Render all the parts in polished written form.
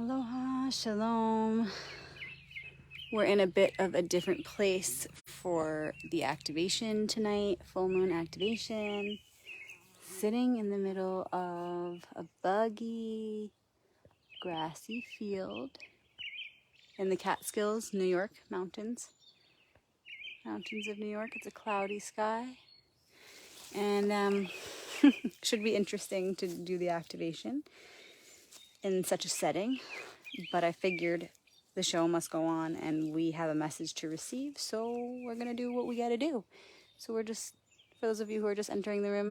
Aloha, shalom. We're in a bit of a different place for the activation tonight, full moon activation. Sitting in the middle of a buggy, grassy field in the Catskills, New York mountains. Mountains of New York. It's a cloudy sky. And should be interesting to do the activation in such a setting. But I figured the show must go on and we have a message to receive, so we're gonna do what we gotta do. So we're just, for those of you who are just entering the room,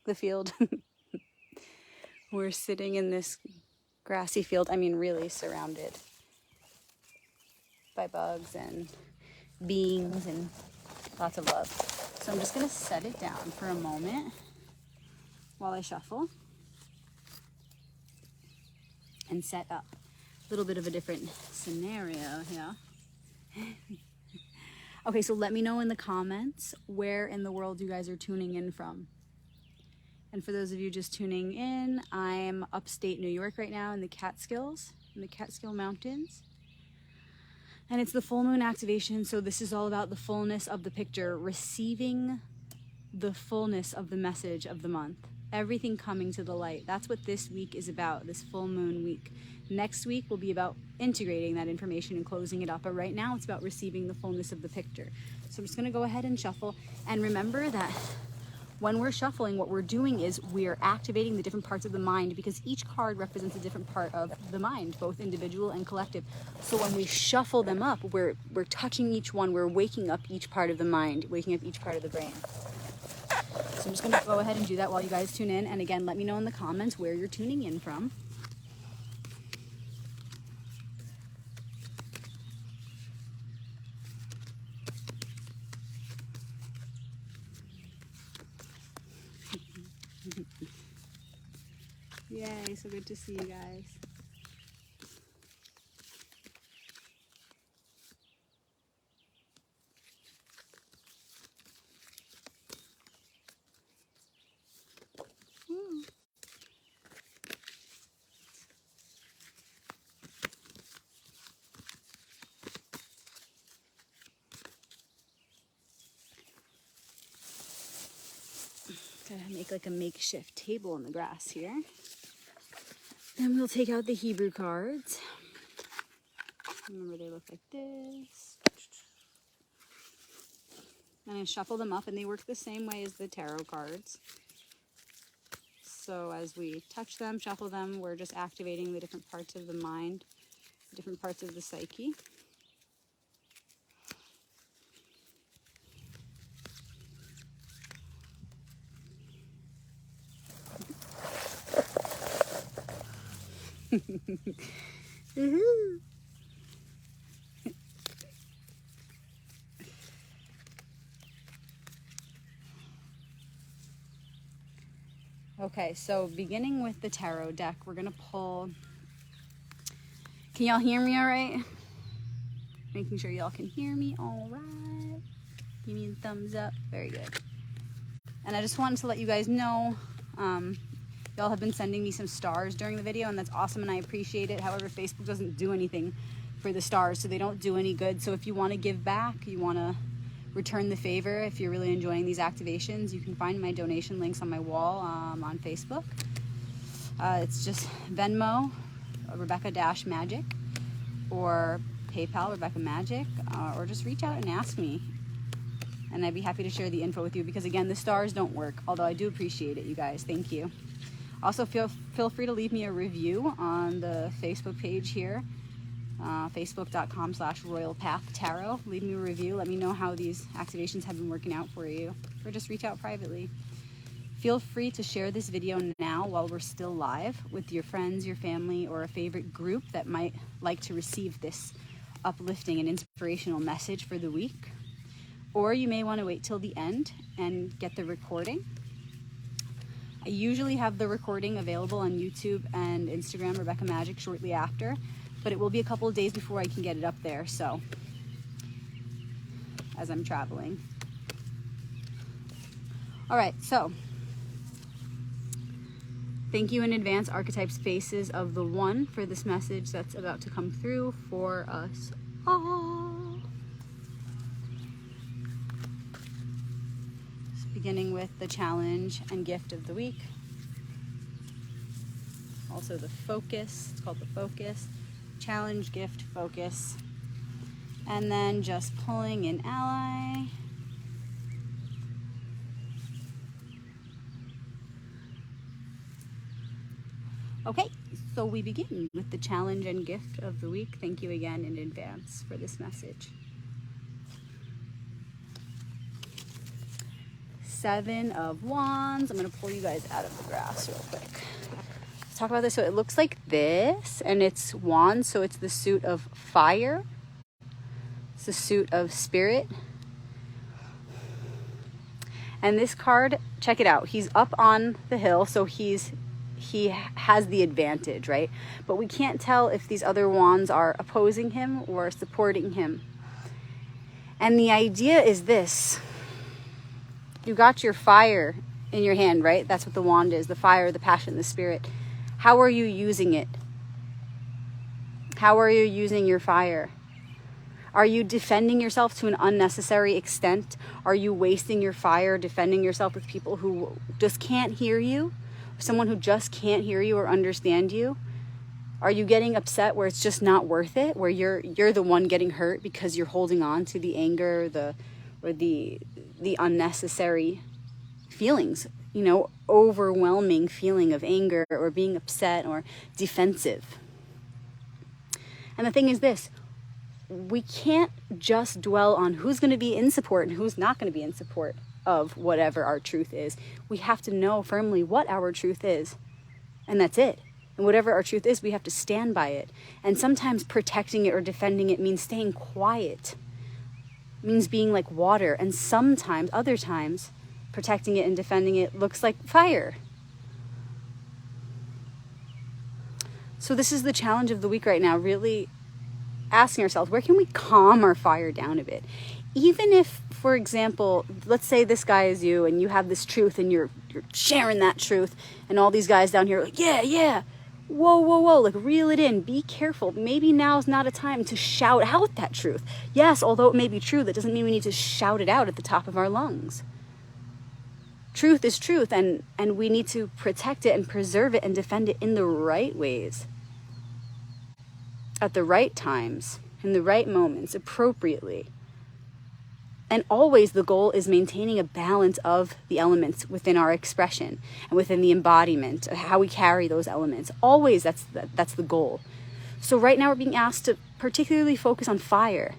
the field, we're sitting in this grassy field, I mean really surrounded by bugs and beings and lots of love. So I'm just gonna set it down for a moment while I shuffle and set up. A little bit of a different scenario here. Okay, so let me know in the comments where in the world you guys are tuning in from. And for those of you just tuning in, I'm upstate New York right now in the Catskills, in the Catskill Mountains. And it's the full moon activation, so this is all about the fullness of the picture, receiving the fullness of the message of the month. Everything coming to the light. That's what this week is about, this full moon week. Next week will be about integrating that information and closing it up. But right now it's about receiving the fullness of the picture. So I'm just going to go ahead and shuffle. And remember that when we're shuffling, what we're doing is we're activating the different parts of the mind, because each card represents a different part of the mind, both individual and collective. So when we shuffle them up, we're touching each one. We're waking up each part of the mind, waking up each part of the brain. So I'm just going to go ahead and do that while you guys tune in. And again, let me know in the comments where you're tuning in from. Yay, so good to see you guys. Gotta make like a makeshift table in the grass here. Then we'll take out the Hebrew cards. Remember, they look like this. And I shuffle them up, and they work the same way as the tarot cards. So as we touch them, shuffle them, we're just activating the different parts of the mind, the different parts of the psyche. Okay, so beginning with the tarot deck, we're gonna pull. Can y'all hear me all right? Making sure y'all can hear me all right. Give me a thumbs up. Very good. And I just wanted to let you guys know, y'all have been sending me some stars during the video, and that's awesome, and I appreciate it. However, Facebook doesn't do anything for the stars, so they don't do any good. So if you want to give back, you want to return the favor, if you're really enjoying these activations, you can find my donation links on my wall on Facebook. It's just Venmo, Rebecca-Magic, or PayPal, Rebecca Magic, or just reach out and ask me. And I'd be happy to share the info with you, because again, the stars don't work, although I do appreciate it, you guys. Thank you. Also, feel free to leave me a review on the Facebook page here, facebook.com/royalpathtarot. Leave me a review. Let me know how these activations have been working out for you, or just reach out privately. Feel free to share this video now while we're still live with your friends, your family, or a favorite group that might like to receive this uplifting and inspirational message for the week. Or you may want to wait till the end and get the recording. I usually have the recording available on YouTube and Instagram, Rebecca Magic, shortly after, but it will be a couple of days before I can get it up there, so, as I'm traveling. All right, so Thank you in advance, Archetypes, Faces of the One, for this message that's about to come through for us all. Just beginning with the challenge and gift of the week. Also the focus, it's called the focus. Challenge, gift, focus. And then just pulling an ally. Okay, so we begin with the challenge and gift of the week. Thank you again in advance for this message. 7 of Wands. I'm going to pull you guys out of the grass real quick. Let's talk about this. So it looks like this, and it's Wands, so it's the suit of fire. It's the suit of spirit. And this card, check it out. He's up on the hill, so he has the advantage, right? But we can't tell if these other wands are opposing him or supporting him. And the idea is this. You got your fire in your hand, right? That's what the wand is, the fire, the passion, the spirit. How are you using it? How are you using your fire? Are you defending yourself to an unnecessary extent? Are you wasting your fire defending yourself with people who just can't hear you? Someone who just can't hear you or understand you? Are you getting upset where it's just not worth it, where you're the one getting hurt because you're holding on to the anger, or the unnecessary feelings, overwhelming feeling of anger or being upset or defensive? And the thing is this, we can't just dwell on who's going to be in support and who's not going to be in support of whatever our truth is. We have to know firmly what our truth is, and that's it. And whatever our truth is, we have to stand by it. And sometimes protecting it or defending it means staying quiet. It means being like water. And sometimes, other times, protecting it and defending it looks like fire. So this is the challenge of the week right now, really asking ourselves, where can we calm our fire down a bit? Even if, for example, let's say this guy is you and you have this truth and you're sharing that truth, and all these guys down here are like, yeah, whoa, like reel it in, be careful. Maybe now's not a time to shout out that truth. Yes, although it may be true, that doesn't mean we need to shout it out at the top of our lungs. Truth is truth, and we need to protect it and preserve it and defend it in the right ways, at the right times, in the right moments, appropriately. And always the goal is maintaining a balance of the elements within our expression and within the embodiment of how we carry those elements. Always that's the goal. So right now we're being asked to particularly focus on fire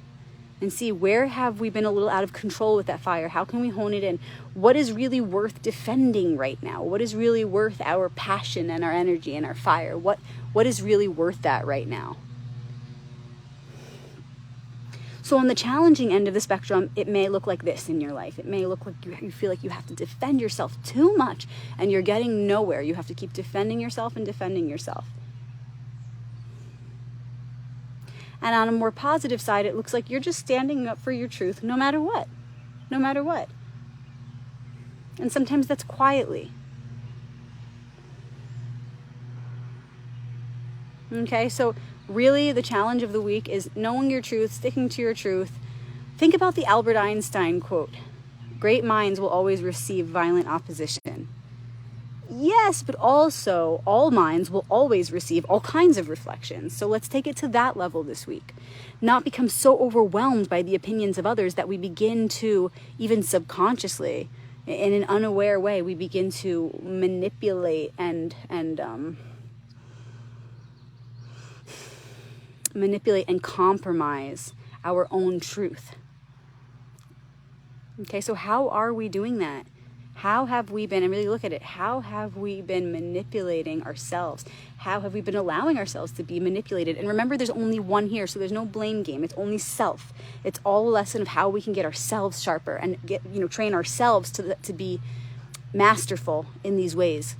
and see where have we been a little out of control with that fire. How can we hone it in? What is really worth defending right now? What is really worth our passion and our energy and our fire? What is really worth that right now? So on the challenging end of the spectrum, it may look like this in your life. It may look like you feel like you have to defend yourself too much and you're getting nowhere. You have to keep defending yourself and defending yourself. And on a more positive side, it looks like you're just standing up for your truth no matter what. No matter what. And sometimes that's quietly. Okay, so really, the challenge of the week is knowing your truth, sticking to your truth. Think about the Albert Einstein quote, "Great minds will always receive violent opposition." Yes, but also all minds will always receive all kinds of reflections. So let's take it to that level this week. Not become so overwhelmed by the opinions of others that we begin to, even subconsciously, in an unaware way, we begin to manipulate and compromise our own truth. Okay, so how are we doing that? How have we been, and really look at it, how have we been manipulating ourselves? How have we been allowing ourselves to be manipulated? And remember, there's only one here, so there's no blame game. It's only self. It's all a lesson of how we can get ourselves sharper and train ourselves to be masterful in these ways,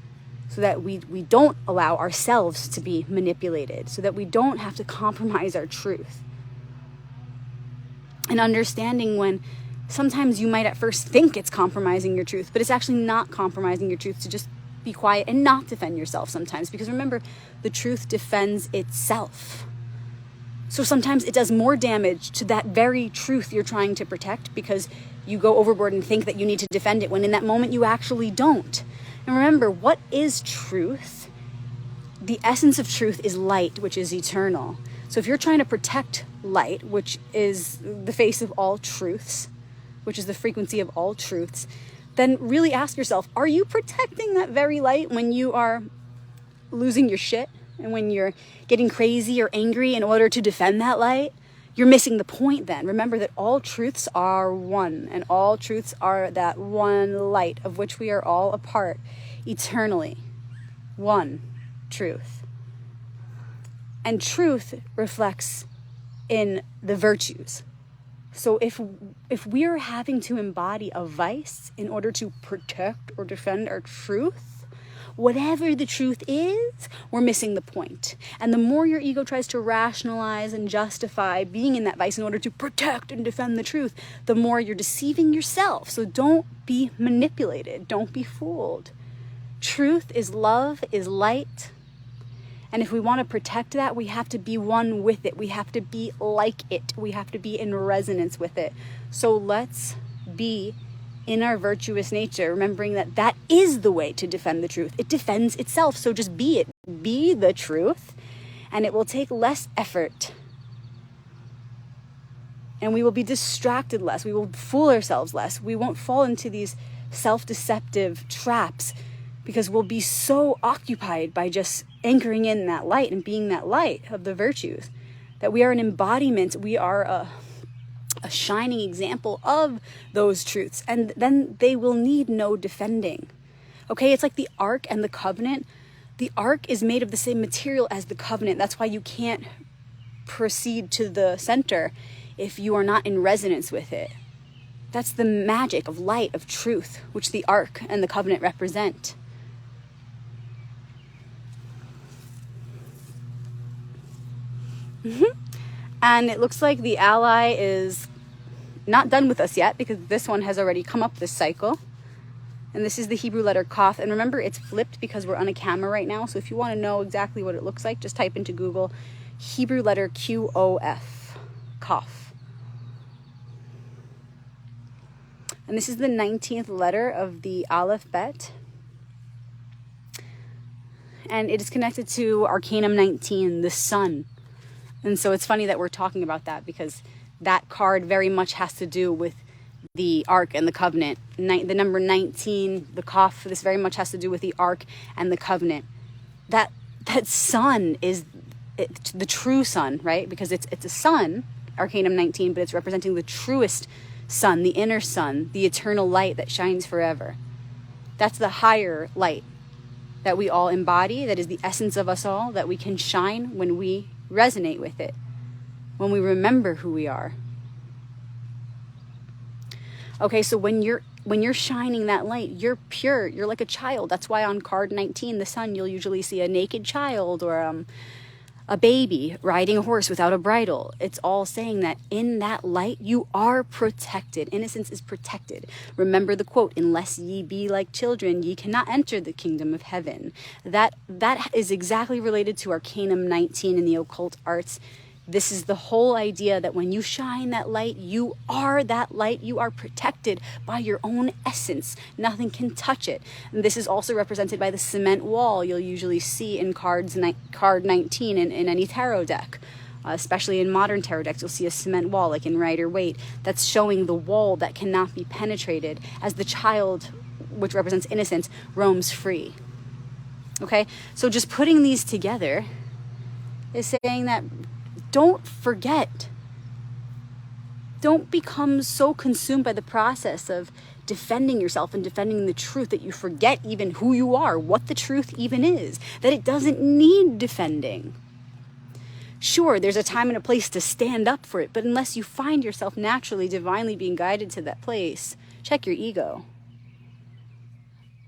so that we don't allow ourselves to be manipulated, so that we don't have to compromise our truth. And understanding when sometimes you might at first think it's compromising your truth, but it's actually not compromising your truth to just be quiet and not defend yourself sometimes, because remember, the truth defends itself. So sometimes it does more damage to that very truth you're trying to protect because you go overboard and think that you need to defend it when in that moment you actually don't. And remember, what is truth? The essence of truth is light, which is eternal. So if you're trying to protect light, which is the face of all truths, which is the frequency of all truths, then really ask yourself, are you protecting that very light when you are losing your shit and when you're getting crazy or angry in order to defend that light? You're missing the point then. Remember that all truths are one, and all truths are that one light of which we are all a part eternally. One truth. And truth reflects in the virtues. So if we are having to embody a vice in order to protect or defend our truth, whatever the truth is, we're missing the point. And the more your ego tries to rationalize and justify being in that vice in order to protect and defend the truth, the more you're deceiving yourself. So don't be manipulated. Don't be fooled. Truth is love, is light. And if we want to protect that, we have to be one with it. We have to be like it. We have to be in resonance with it. So let's be in our virtuous nature, remembering that that is the way to defend the truth. It defends itself. So just be it. Be the truth, and it will take less effort. And we will be distracted less. We will fool ourselves less. We won't fall into these self-deceptive traps because we'll be so occupied by just anchoring in that light and being that light of the virtues, that we are an embodiment. We are a shining example of those truths, and then they will need no defending. Okay, it's like the Ark and the Covenant. The Ark is made of the same material as the Covenant. That's why you can't proceed to the center if you are not in resonance with it. That's the magic of light, of truth, which the Ark and the Covenant represent. And it looks like the ally is not done with us yet, because this one has already come up this cycle. And this is the Hebrew letter Kof. And remember, it's flipped because we're on a camera right now. So if you want to know exactly what it looks like, just type into Google Hebrew letter Q-O-F, Kof. And this is the 19th letter of the Aleph Bet. And it is connected to Arcanum 19, the sun. And so it's funny that we're talking about that, because that card very much has to do with the Ark and the Covenant. The number 19, the Kof, this very much has to do with the Ark and the Covenant. That sun is the true sun, right? Because it's a sun, Arcanum 19, but it's representing the truest sun, the inner sun, the eternal light that shines forever. That's the higher light that we all embody, that is the essence of us all, that we can shine when we resonate with it, when we remember who we are. Okay, so when you're shining that light, you're pure, you're like a child. That's why on card 19, the sun, you'll usually see a naked child or a baby riding a horse without a bridle. It's all saying that in that light, you are protected. Innocence is protected. Remember the quote, unless ye be like children, ye cannot enter the kingdom of heaven. That is exactly related to Arcanum 19 in the occult arts. This is the whole idea that when you shine that light, you are that light. You are protected by your own essence. Nothing can touch it. And this is also represented by the cement wall you'll usually see in card 19 in any tarot deck. Especially in modern tarot decks, you'll see a cement wall, like in Rider-Waite, that's showing the wall that cannot be penetrated as the child, which represents innocence, roams free. Okay? So just putting these together is saying that don't forget. Don't become so consumed by the process of defending yourself and defending the truth that you forget even who you are, what the truth even is, that it doesn't need defending. Sure, there's a time and a place to stand up for it, but unless you find yourself naturally, divinely being guided to that place, check your ego.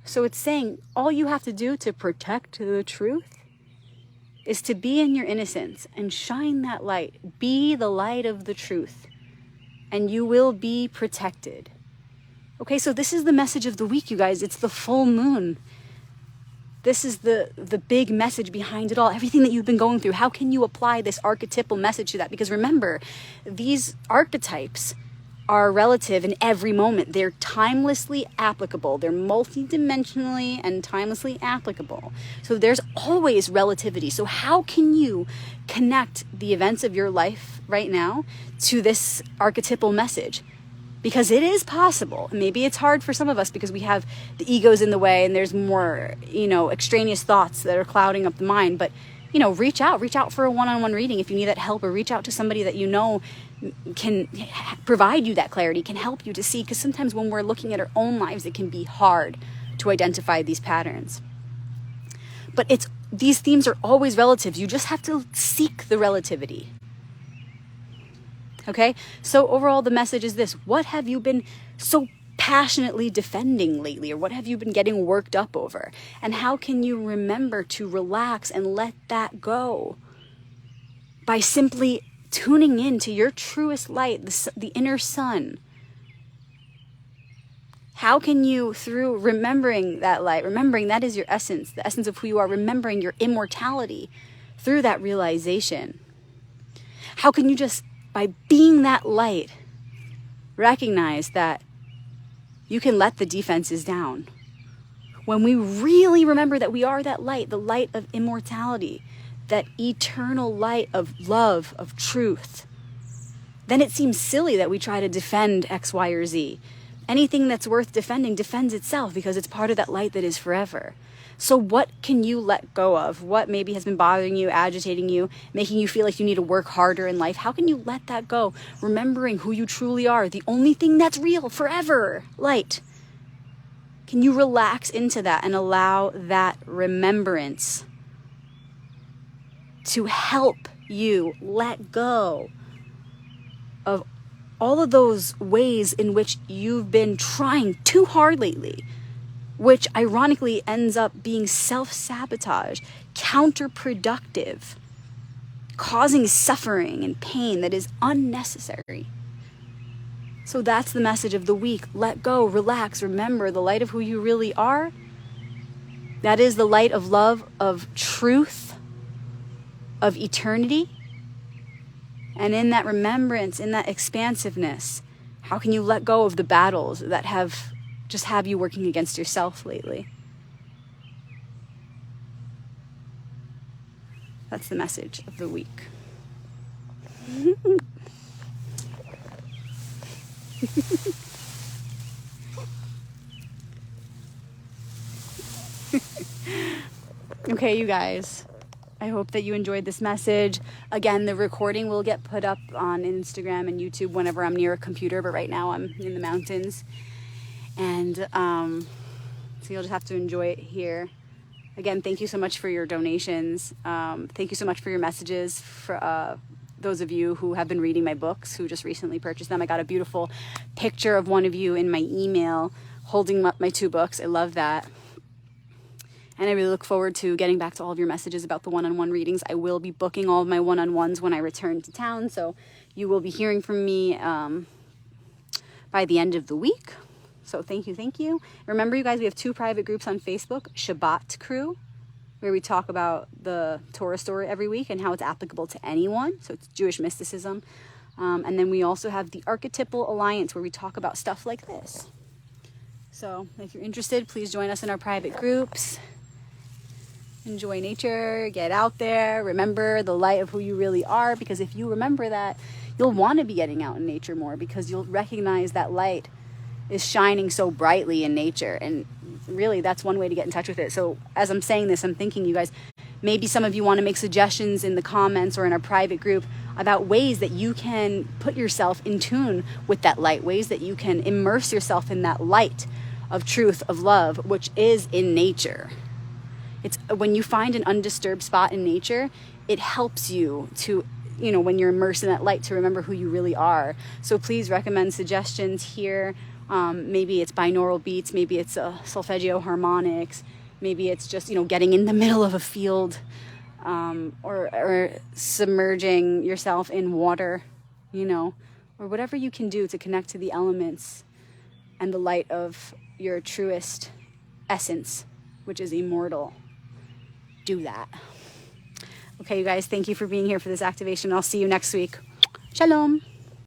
So it's saying all you have to do to protect the truth is to be in your innocence and shine that light. Be the light of the truth, and you will be protected. Okay, so this is the message of the week, you guys. It's the full moon. This is the big message behind it all. Everything that you've been going through, how can you apply this archetypal message to that? Because remember, these archetypes are relative in every moment. They're timelessly applicable. They're multidimensionally and timelessly applicable. So there's always relativity. So how can you connect the events of your life right now to this archetypal message? Because it is possible. Maybe it's hard for some of us because we have the egos in the way and there's more, extraneous thoughts that are clouding up the mind. But, reach out for a one-on-one reading if you need that help, or reach out to somebody that you know can provide you that clarity, can help you to see. Because sometimes when we're looking at our own lives, it can be hard to identify these patterns. But these themes are always relative. You just have to seek the relativity. Okay, so overall the message is this: what have you been so passionately defending lately, or what have you been getting worked up over? And how can you remember to relax and let that go? By simply tuning in to your truest light, the inner sun. How can you, through remembering that light, remembering that is your essence, the essence of who you are, remembering your immortality through that realization, how can you just, by being that light, recognize that you can let the defenses down? When we really remember that we are that light, the light of immortality, that eternal light of love, of truth, then it seems silly that we try to defend X, Y, or Z. Anything that's worth defending defends itself because it's part of that light that is forever. So what can you let go of? What maybe has been bothering you, agitating you, making you feel like you need to work harder in life? How can you let that go? Remembering who you truly are, the only thing that's real forever, light. Can you relax into that and allow that remembrance to help you let go of all of those ways in which you've been trying too hard lately, which ironically ends up being self-sabotage, counterproductive, causing suffering and pain that is unnecessary. So that's the message of the week. Let go, relax, remember the light of who you really are. That is the light of love, of truth, of eternity. And in that remembrance, in that expansiveness, how can you let go of the battles that have you working against yourself lately? That's the message of the week. Okay, you guys. I hope that you enjoyed this message. Again, the recording will get put up on Instagram and YouTube whenever I'm near a computer, but right now I'm in the mountains. And so you'll just have to enjoy it here. Again, thank you so much for your donations. Thank you so much for your messages. For those of you who have been reading my books, who just recently purchased them. I got a beautiful picture of one of you in my email holding up my 2 books. I love that. And I really look forward to getting back to all of your messages about the one-on-one readings. I will be booking all of my one-on-ones when I return to town. So you will be hearing from me by the end of the week. So thank you. Remember, you guys, we have 2 private groups on Facebook. Shabbat Crew, where we talk about the Torah story every week and how it's applicable to anyone. So it's Jewish mysticism. And then we also have the Archetypal Alliance, where we talk about stuff like this. So if you're interested, please join us in our private groups. Enjoy nature, get out there, remember the light of who you really are, because if you remember that, you'll want to be getting out in nature more, because you'll recognize that light is shining so brightly in nature, and really that's one way to get in touch with it. So as I'm saying this, I'm thinking, you guys, maybe some of you want to make suggestions in the comments or in our private group about ways that you can put yourself in tune with that light, ways that you can immerse yourself in that light of truth, of love, which is in nature. It's when you find an undisturbed spot in nature, it helps you to, when you're immersed in that light, to remember who you really are. So please recommend suggestions here. Maybe it's binaural beats, maybe it's solfeggio harmonics, maybe it's just, getting in the middle of a field, or submerging yourself in water, or whatever you can do to connect to the elements and the light of your truest essence, which is immortal. do that. Okay, you guys, thank you for being here for this activation. I'll see you next week. Shalom.